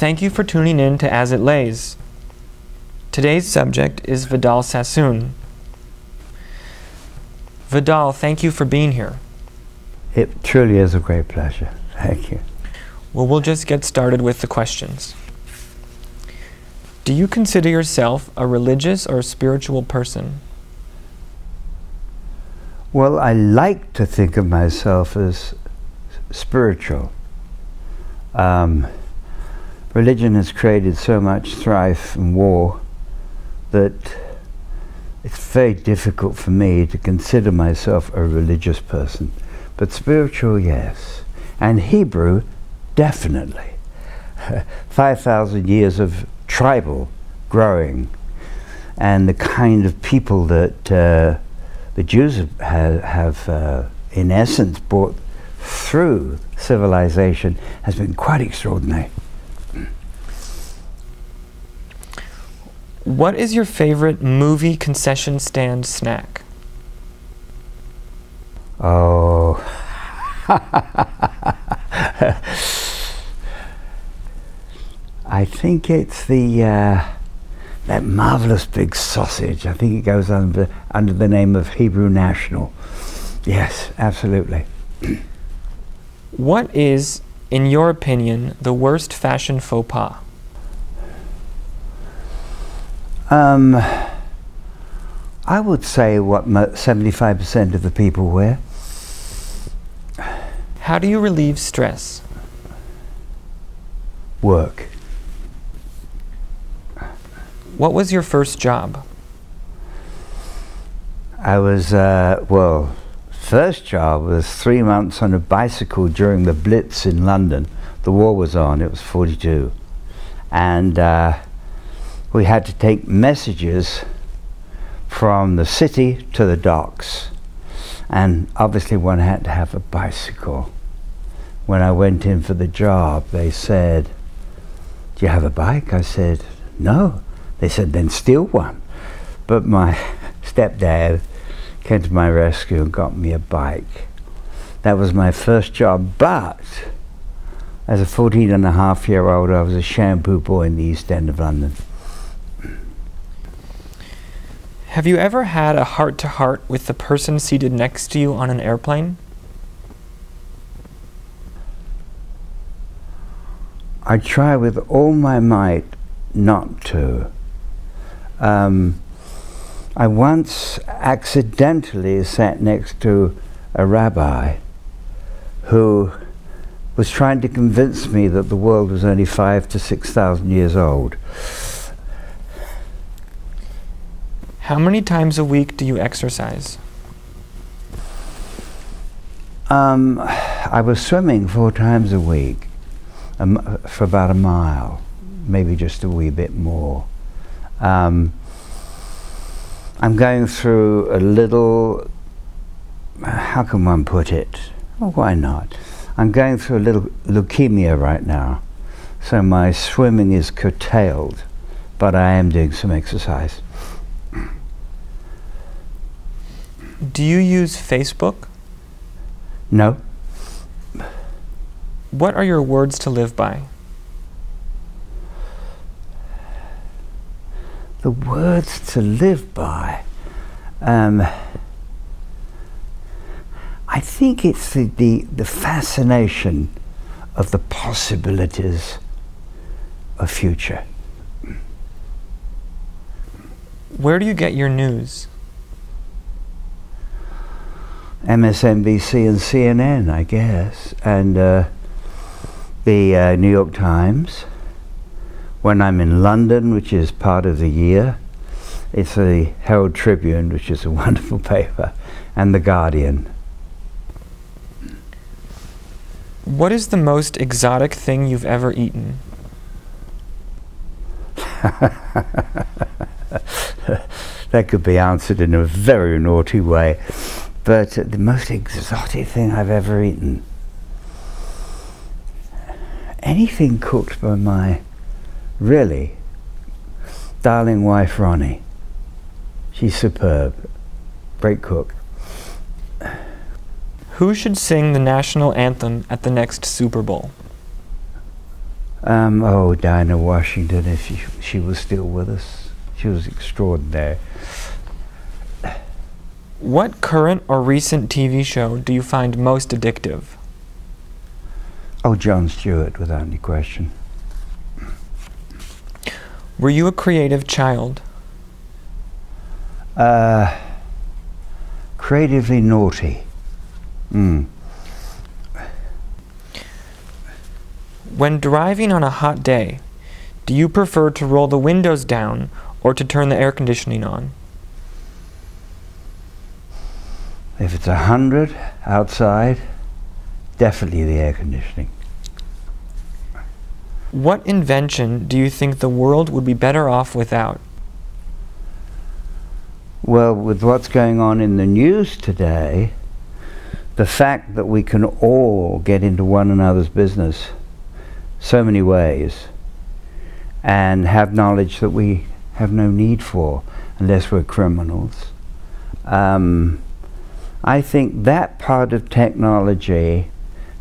Thank you for tuning in to As It Lays. Today's subject is Vidal Sassoon. Vidal, thank you for being here. It truly is a great pleasure. Thank you. Well, we'll just get started with the questions. Do you consider yourself a religious or spiritual person? Well, I like to think of myself as spiritual. Religion has created so much strife and war that it's very difficult for me to consider myself a religious person. But spiritual, yes. And Hebrew, definitely. 5,000 years of tribal growing, and the kind of people that the Jews have in essence brought through civilization has been quite extraordinary. What is your favorite movie concession stand snack? Oh, I think it's that marvelous big sausage. I think it goes under the name of Hebrew National. Yes, absolutely. What is, in your opinion, the worst fashion faux pas? I would say what 75% of the people wear. How do you relieve stress? Work. What was your first job? I was, well, first job was 3 months on a bicycle during the Blitz in London. The war was on, it was 42. And we had to take messages from the city to the docks. And obviously one had to have a bicycle. When I went in for the job, they said, "Do you have a bike?" I said, "No." They said, "Then steal one." But my stepdad came to my rescue and got me a bike. That was my first job, but as a 14-and-a-half-year-old, I was a shampoo boy in the East End of London. Have you ever had a heart-to-heart with the person seated next to you on an airplane? I try with all my might not to. I once accidentally sat next to a rabbi who was trying to convince me that the world was only 5,000 to 6,000 years old. How many times a week do you exercise? I was swimming 4 times a week for about a mile, maybe just a wee bit more. I'm going through a little, how can one put it? Well, why not? I'm going through a little leukemia right now, so my swimming is curtailed, but I am doing some exercise. Do you use Facebook? No. What are your words to live by? The words to live by. I think it's the fascination of the possibilities of future. Where do you get your news? MSNBC and CNN, I guess, and the New York Times. When I'm in London, which is part of the year, it's the Herald Tribune, which is a wonderful paper, and the Guardian. What is the most exotic thing you've ever eaten? That could be answered in a very naughty way, but the most exotic thing I've ever eaten. Anything cooked by my really darling wife Ronnie. She's superb, great cook. Who should sing the national anthem at the next Super Bowl? Oh, Dinah Washington, if she was still with us. She was extraordinary. What current or recent TV show do you find most addictive? Oh, Jon Stewart, without any question. Were you a creative child? Creatively naughty. When driving on a hot day, do you prefer to roll the windows down or to turn the air conditioning on? If it's 100 outside, definitely the air conditioning. What invention do you think the world would be better off without? Well, with what's going on in the news today, the fact that we can all get into one another's business so many ways and have knowledge that we have no need for unless we're criminals. I think that part of technology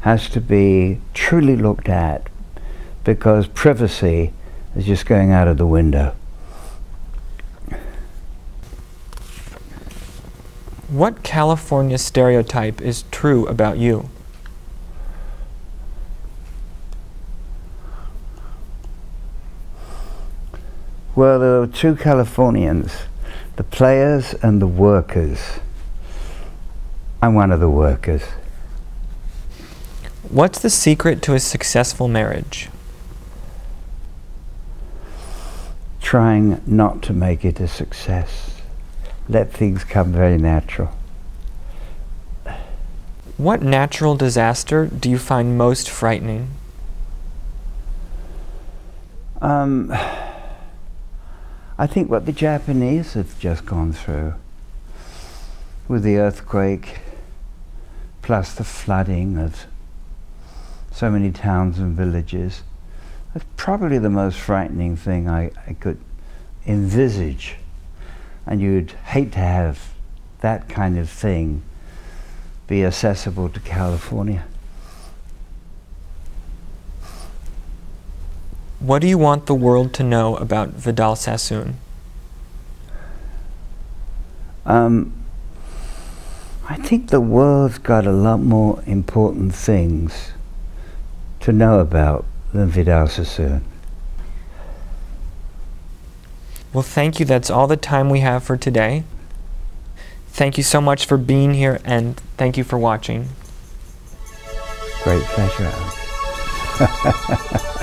has to be truly looked at, because privacy is just going out of the window. What California stereotype is true about you? Well, there are two Californians, the players and the workers. I'm one of the workers. What's the secret to a successful marriage? Trying not to make it a success. Let things come very natural. What natural disaster do you find most frightening? I think what the Japanese have just gone through with the earthquake, plus the flooding of so many towns and villages, that's probably the most frightening thing I could envisage. And you'd hate to have that kind of thing be accessible to California. What do you want the world to know about Vidal Sassoon? I think the world's got a lot more important things to know about than Vidal Sassoon. Well, thank you. That's all the time we have for today. Thank you so much for being here, and thank you for watching. Great pleasure, Alex.